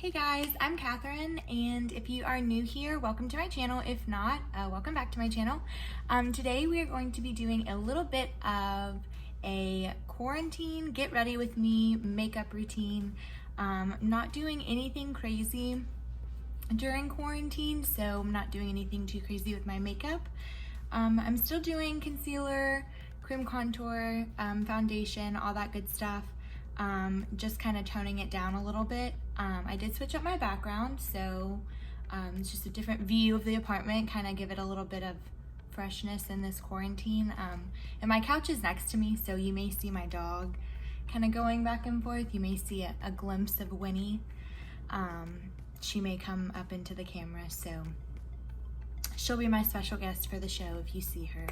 Hey guys, I'm Kathryn, and if you are new here, welcome to my channel. If not, welcome back to my channel. Today we are going to be doing a little bit of a quarantine, get ready with me makeup routine. Not doing anything crazy during quarantine, so I'm not doing anything too crazy with my makeup. I'm still doing concealer, cream contour, foundation, all that good stuff. Just kind of toning it down a little bit. I did switch up my background, so it's just a different view of the apartment, kind of give it a little bit of freshness in this quarantine. And my couch is next to me, so you may see my dog kind of going back and forth. You may see a glimpse of Winnie. She may come up into the camera, so she'll be my special guest for the show if you see her.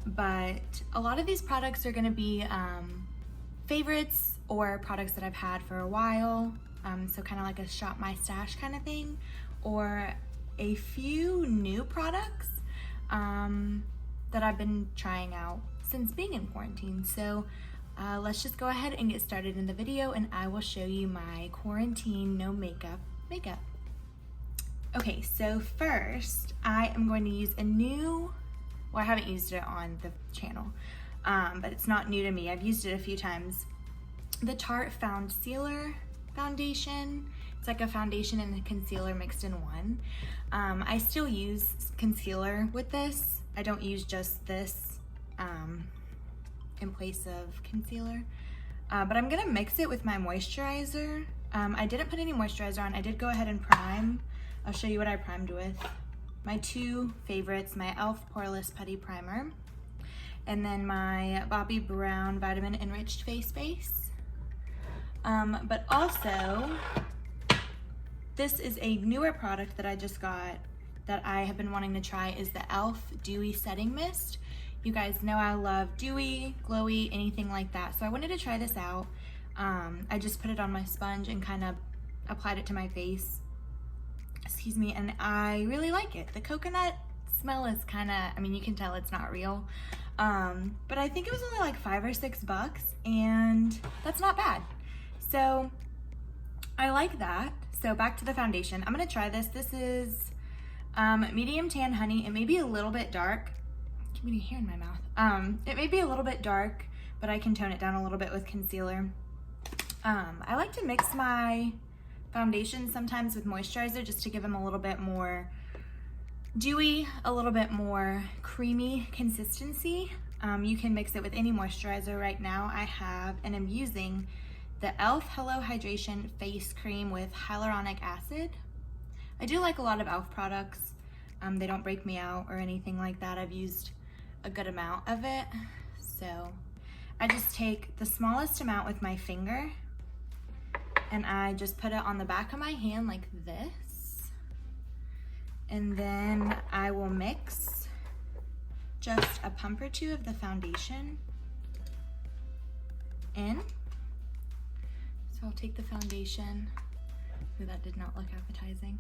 But a lot of these products are going to be favorites or products that I've had for a while, so kind of like a shop my stash kind of thing, or a few new products that I've been trying out since being in quarantine. So let's just go ahead and get started in the video, and I will show you my quarantine no makeup. Okay, so first I am going to use a new, well, I haven't used it on the channel, but it's not new to me. I've used it a few times. The Tarte Found Sealer foundation. It's like a foundation and a concealer mixed in one. I still use concealer with this. I don't use just this in place of concealer. But I'm gonna mix it with my moisturizer. I didn't put any moisturizer on. I did go ahead and prime. I'll show you what I primed with. My two favorites, my E.L.F. Poreless Putty Primer, and then my Bobbi Brown Vitamin Enriched Face Base. But also, this is a newer product that I just got that I have been wanting to try, is the E.L.F. Dewy Setting Mist. You guys know I love dewy, glowy, anything like that. So I wanted to try this out. I just put it on my sponge and kind of applied it to my face. Excuse me, and I really like it. The coconut smell is kind of, I mean, you can tell it's not real. But I think it was only like $5 or $6, and that's not bad. So I like that. So back to the foundation. I'm gonna try this. This is medium tan honey. It may be a little bit dark. Keep getting hair in my mouth. It may be a little bit dark, but I can tone it down a little bit with concealer. I like to mix my foundation sometimes with moisturizer just to give them a little bit more dewy, a little bit more creamy consistency. You can mix it with any moisturizer. Right now I have and I'm using the E.L.F. Hello Hydration Face Cream with hyaluronic acid. I do like a lot of E.L.F. products. They don't break me out or anything like that. I've used a good amount of it. So I just take the smallest amount with my finger and I just put it on the back of my hand like this. And then I will mix just a pump or two of the foundation in. So I'll take the foundation. Ooh, that did not look appetizing.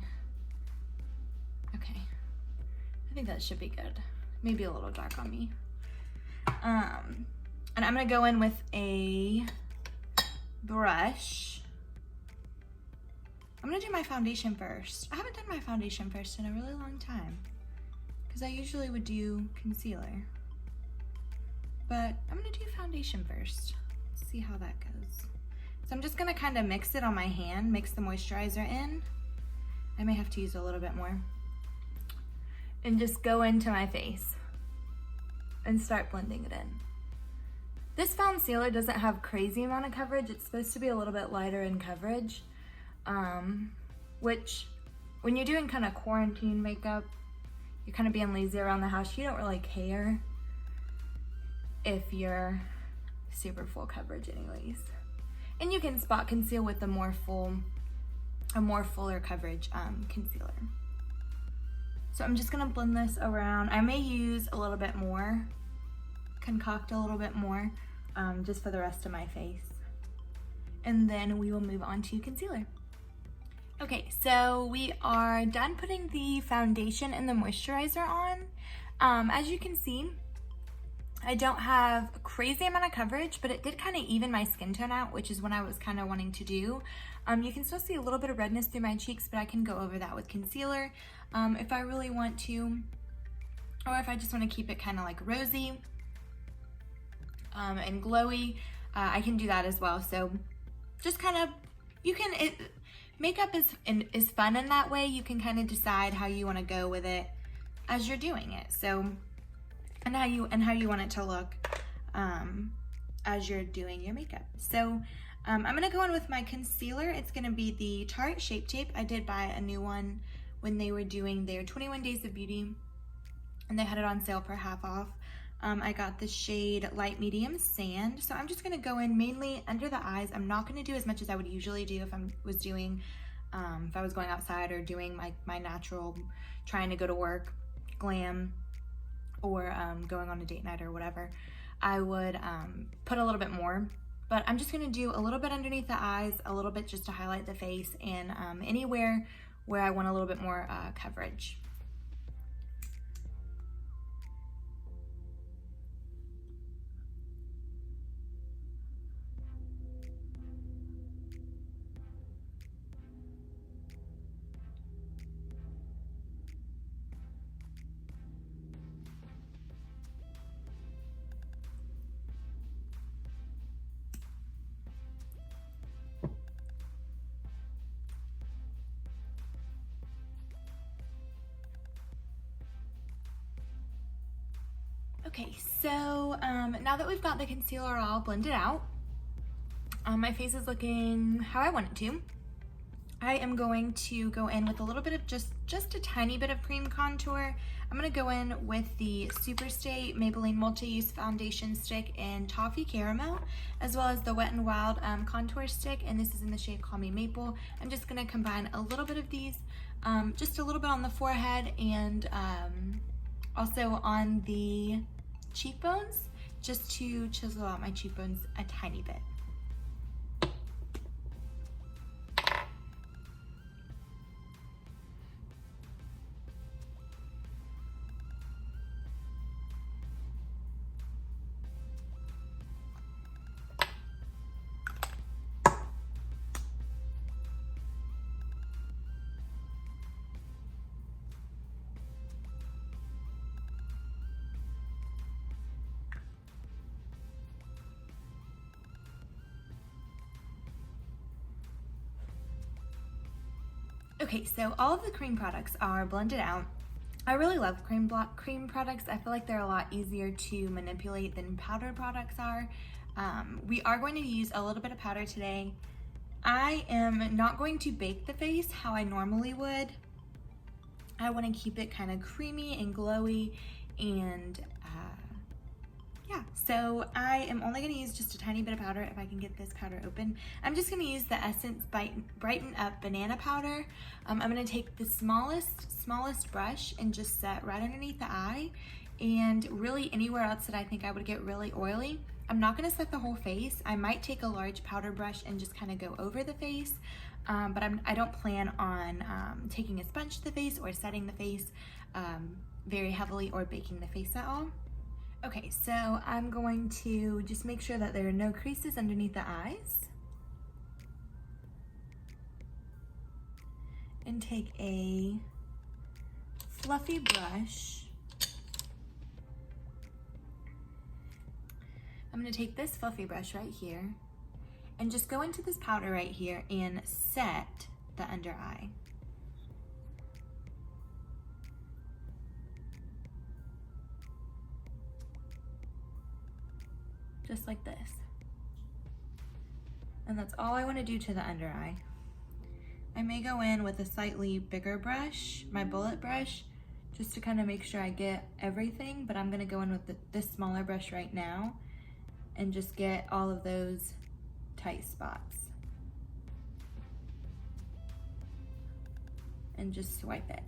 Okay, I think that should be good. Maybe a little dark on me. And I'm gonna go in with a brush. I'm gonna do my foundation first. I haven't done my foundation first in a really long time because I usually would do concealer. But I'm gonna do foundation first. See how that goes. So I'm just gonna kind of mix it on my hand, mix the moisturizer in. I may have to use a little bit more. And just go into my face and start blending it in. This Found Sealer doesn't have crazy amount of coverage. It's supposed to be a little bit lighter in coverage, which when you're doing kind of quarantine makeup, you're kind of being lazy around the house, you don't really care if you're super full coverage anyways. And you can spot conceal with a more fuller coverage concealer. So I'm just gonna blend this around. I may use a little bit more, concoct a little bit more, just for the rest of my face. And then we will move on to concealer. Okay, so we are done putting the foundation and the moisturizer on. As you can see, I don't have a crazy amount of coverage, but it did kind of even my skin tone out, which is what I was kind of wanting to do. You can still see a little bit of redness through my cheeks, but I can go over that with concealer if I really want to, or if I just want to keep it kind of like rosy and glowy, I can do that as well. So just kind of, makeup is fun in that way. You can kind of decide how you want to go with it as you're doing it. So, and how you want it to look as you're doing your makeup. So I'm gonna go in with my concealer. It's gonna be the Tarte Shape Tape. I did buy a new one when they were doing their 21 Days of Beauty, and they had it on sale for half off. I got the shade Light Medium Sand. So I'm just gonna go in mainly under the eyes. I'm not gonna do as much as I would usually do if I was doing, if I was going outside or doing my natural, trying to go to work, glam, or going on a date night or whatever. I would put a little bit more, but I'm just gonna do a little bit underneath the eyes, a little bit just to highlight the face, and anywhere where I want a little bit more coverage. Okay, so now that we've got the concealer all blended out, my face is looking how I want it to. I am going to go in with a little bit of just a tiny bit of cream contour. I'm gonna go in with the Superstay Maybelline Multi-Use Foundation Stick in Toffee Caramel, as well as the Wet n Wild contour stick, and this is in the shade Call Me Maple. I'm just gonna combine a little bit of these, just a little bit on the forehead and also on the cheekbones, just to chisel out my cheekbones a tiny bit. Okay, so all of the cream products are blended out. I really love cream products. I feel like they're a lot easier to manipulate than powder products are. We are going to use a little bit of powder today. I am not going to bake the face how I normally would. I want to keep it kind of creamy and glowy, and yeah, so I am only going to use just a tiny bit of powder if I can get this powder open. I'm just going to use the Essence Brighten Up Banana Powder. I'm going to take the smallest brush and just set right underneath the eye, and really anywhere else that I think I would get really oily. I'm not going to set the whole face. I might take a large powder brush and just kind of go over the face, but I don't plan on taking a sponge to the face or setting the face very heavily or baking the face at all. Okay, so I'm going to just make sure that there are no creases underneath the eyes. And take a fluffy brush. I'm gonna take this fluffy brush right here and just go into this powder right here and set the under eye. Just like this. And that's all I want to do to the under eye. I may go in with a slightly bigger brush, my bullet brush, just to kind of make sure I get everything, but I'm going to go in with this smaller brush right now and just get all of those tight spots. And just swipe it.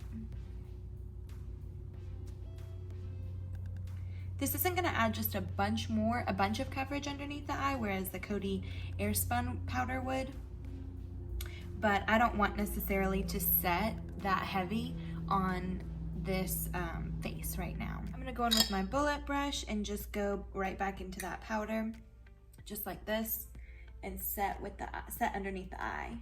This isn't going to add just a bunch of coverage underneath the eye, whereas the Coty Airspun powder would. But I don't want necessarily to set that heavy on this face right now. I'm gonna go in with my bullet brush and just go right back into that powder, just like this, and set underneath the eye.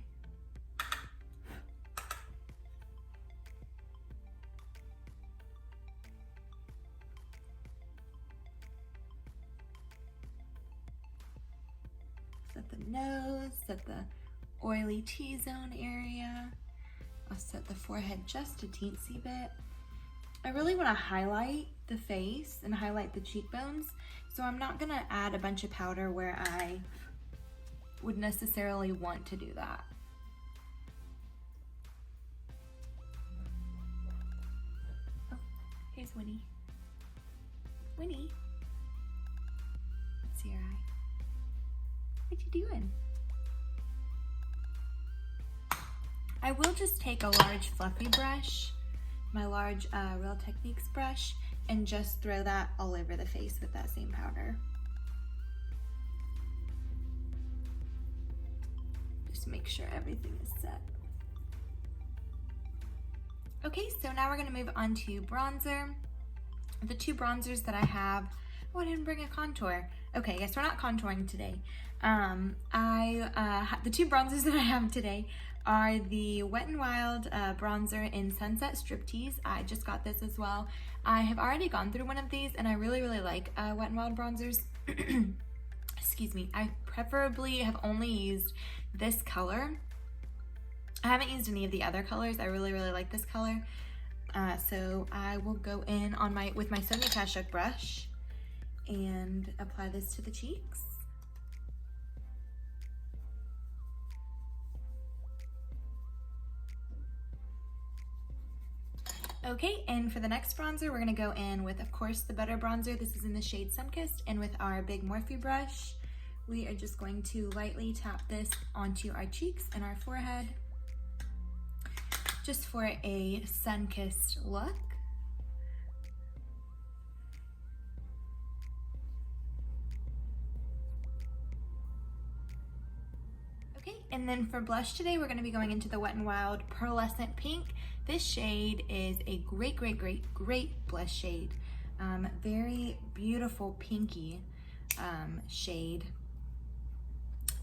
Set the nose, set the oily T-zone area. I'll set the forehead just a teensy bit. I really want to highlight the face and highlight the cheekbones, so I'm not gonna add a bunch of powder where I would necessarily want to do that. Oh, here's Winnie. Winnie, let's see your eye. What you doing? I will just take a large fluffy brush, my large Real Techniques brush, and just throw that all over the face with that same powder. Just make sure everything is set. Okay, so now we're gonna move on to bronzer. The two bronzers that I have, oh, I didn't bring a contour. Okay, I guess we're not contouring today. The two bronzers that I have today are the Wet n Wild bronzer in Sunset Striptease. I just got this as well. I have already gone through one of these and I really like Wet n Wild bronzers. Excuse me. I preferably have only used this color. I haven't used any of the other colors. I really like this color. So I will go in on with my Sonia Kashuk brush and apply this to the cheeks. Okay, and for the next bronzer, we're gonna go in with, of course, the Butter Bronzer. This is in the shade Sunkissed, and with our big Morphe brush, we are just going to lightly tap this onto our cheeks and our forehead, just for a sun-kissed look. Okay, and then for blush today, we're gonna be going into the Wet n Wild Pearlescent Pink. This shade is a great blush shade. Very beautiful pinky shade.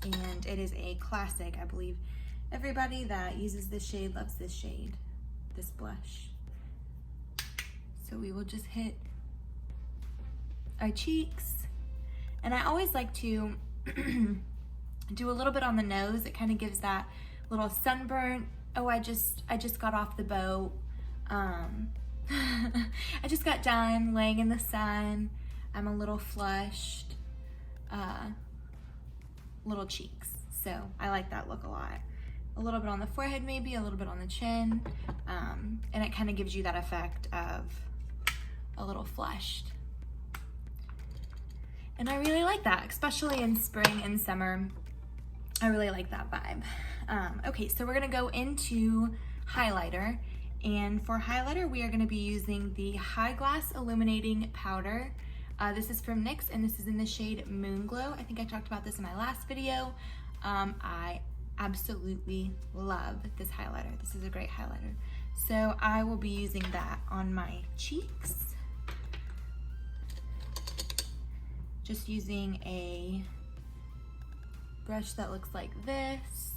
And it is a classic. I believe everybody that uses this shade loves this shade, this blush. So we will just hit our cheeks. And I always like to do a little bit on the nose. It kind of gives that little sunburn. Oh, I just got off the boat. I just got done laying in the sun. I'm a little flushed. Little cheeks. So I like that look a lot. A little bit on the forehead maybe, a little bit on the chin. And it kind of gives you that effect of a little flushed. And I really like that, especially in spring and summer. I really like that vibe. Okay, so we're gonna go into highlighter. And for highlighter, we are gonna be using the High Glass Illuminating Powder. This is from NYX and this is in the shade Moon Glow. I think I talked about this in my last video. I absolutely love this highlighter. This is a great highlighter. So I will be using that on my cheeks. Just using a brush that looks like this.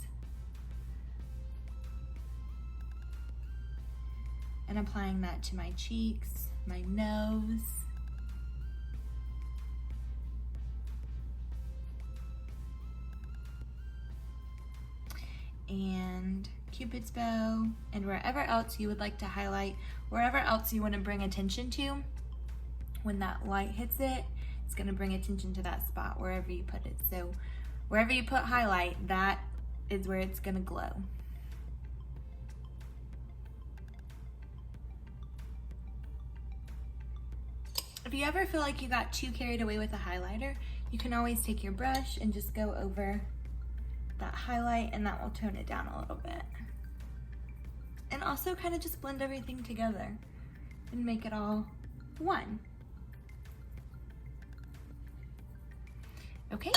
And applying that to my cheeks, my nose. And Cupid's bow, and wherever else you would like to highlight, wherever else you want to bring attention to, when that light hits it, it's going to bring attention to that spot wherever you put it. So wherever you put highlight, that is where it's going to glow. If you ever feel like you got too carried away with a highlighter, you can always take your brush and just go over that highlight, and that will tone it down a little bit. And also kind of just blend everything together and make it all one. Okay,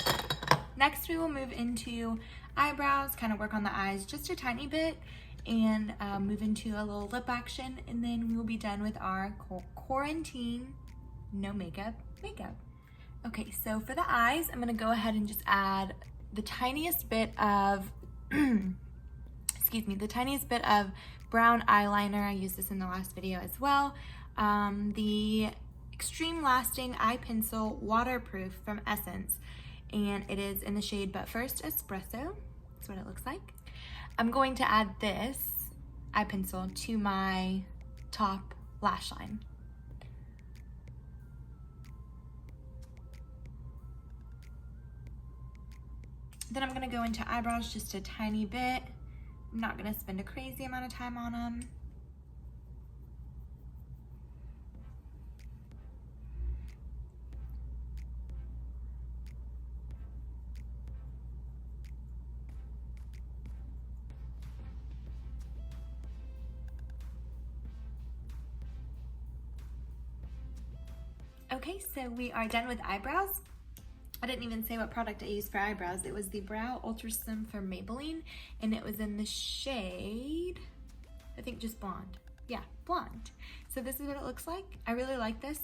next we will move into eyebrows, kind of work on the eyes just a tiny bit. and move into a little lip action, and then we will be done with our quarantine no makeup. Okay, so for the eyes, I'm gonna go ahead and just add the tiniest bit of, excuse me, the tiniest bit of brown eyeliner. I used this in the last video as well. The Extreme Lasting Eye Pencil Waterproof from Essence, and it is in the shade But First Espresso. That's what it looks like. I'm going to add this eye pencil to my top lash line. Then I'm gonna go into eyebrows just a tiny bit. I'm not gonna spend a crazy amount of time on them. Okay, so we are done with eyebrows. I didn't even say what product I used for eyebrows. It was the Brow Ultra Slim from Maybelline, and it was in the shade, I think just blonde. Yeah, blonde. So this is what it looks like. I really like this.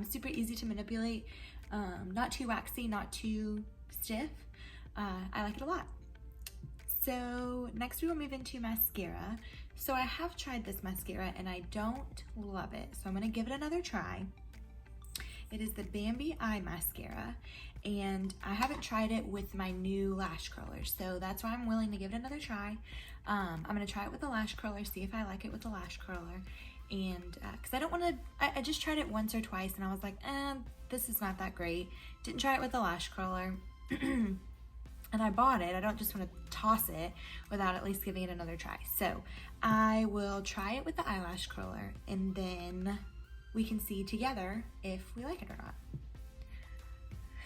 Super easy to manipulate. Not too waxy, not too stiff. I like it a lot. So next we will move into mascara. So I have tried this mascara and I don't love it. So I'm gonna give it another try. It is the Bambi Eye Mascara, and I haven't tried it with my new lash curler, so that's why I'm willing to give it another try. I'm gonna try it with the lash curler, see if I like it with the lash curler, and because I don't want to, I just tried it once or twice, and I was like, this is not that great. Didn't try it with the lash curler, and I bought it. I don't just want to toss it without at least giving it another try. So I will try it with the eyelash curler, and then we can see together if we like it or not.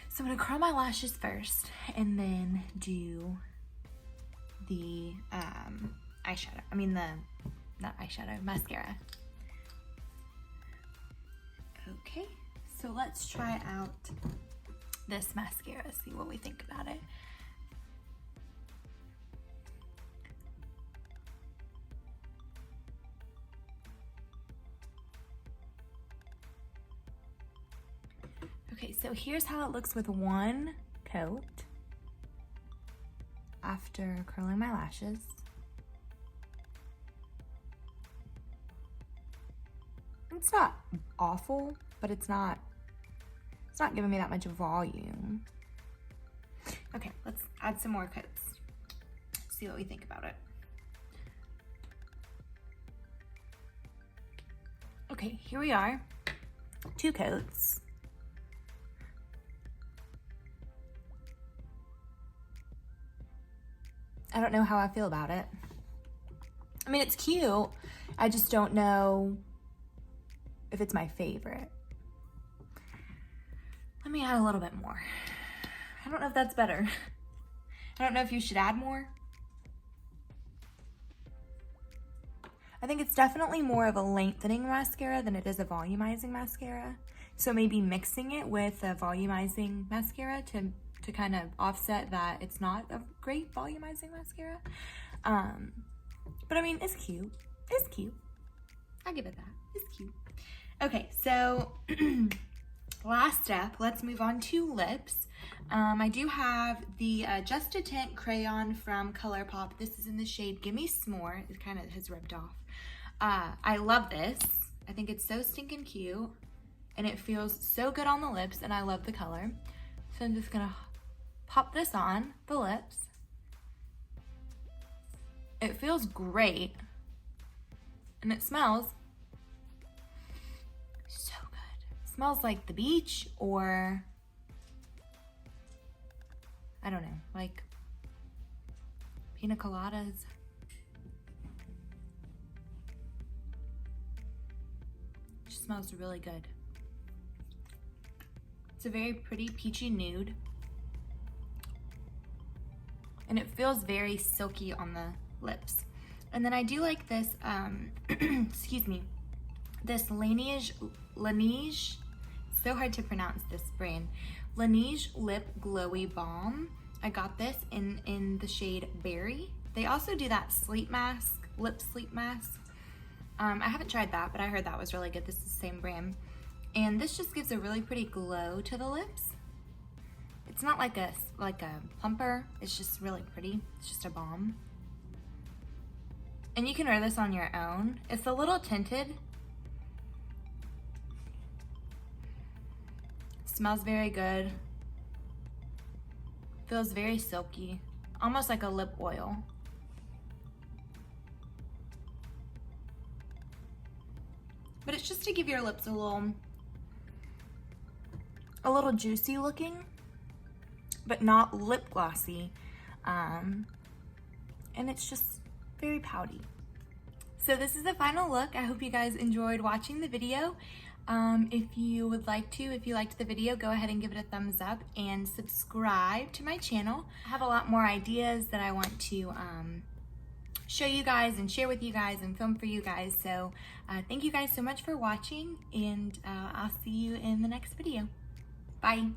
So I'm gonna curl my lashes first and then do the eyeshadow. I mean not eyeshadow, mascara. Okay, so let's try out this mascara, see what we think about it. Okay, so here's how it looks with one coat after curling my lashes. It's not awful, but it's not giving me that much volume. Okay, let's add some more coats. See what we think about it. Okay, here we are, 2 coats. I don't know how I feel about it. I mean, it's cute. I just don't know if it's my favorite. Let me add a little bit more. I don't know if that's better. I don't know if you should add more. I think it's definitely more of a lengthening mascara than it is a volumizing mascara. So maybe mixing it with a volumizing mascara to kind of offset that it's not a great volumizing mascara. But I mean, it's cute. It's cute. I'll give it that. It's cute. Okay, so last step, let's move on to lips. I do have the Just a Tint Crayon from ColourPop. This is in the shade Gimme S'more. It kind of has rubbed off. I love this. I think it's so stinking cute, and it feels so good on the lips, and I love the color. So I'm just gonna pop this on the lips. It feels great, and it smells so good. It smells like the beach, or I don't know, like pina coladas. It just smells really good. It's a very pretty peachy nude, and it feels very silky on the lips. And then I do like this, excuse me, this Laneige, so hard to pronounce this brand, Laneige Lip Glowy Balm. I got this in the shade Berry. They also do that sleep mask lip sleep mask. I haven't tried that, but I heard that was really good. This is the same brand. And this just gives a really pretty glow to the lips. It's not like a plumper, it's just really pretty. It's just a balm. And you can wear this on your own. It's a little tinted. Smells very good. Feels very silky, almost like a lip oil. But it's just to give your lips a little juicy looking, but not lip glossy. And it's just very pouty. So this is the final look. I hope you guys enjoyed watching the video. If you liked the video, go ahead and give it a thumbs up and subscribe to my channel. I have a lot more ideas that I want to show you guys and share with you guys and film for you guys. So thank you guys so much for watching, and I'll see you in the next video. Bye.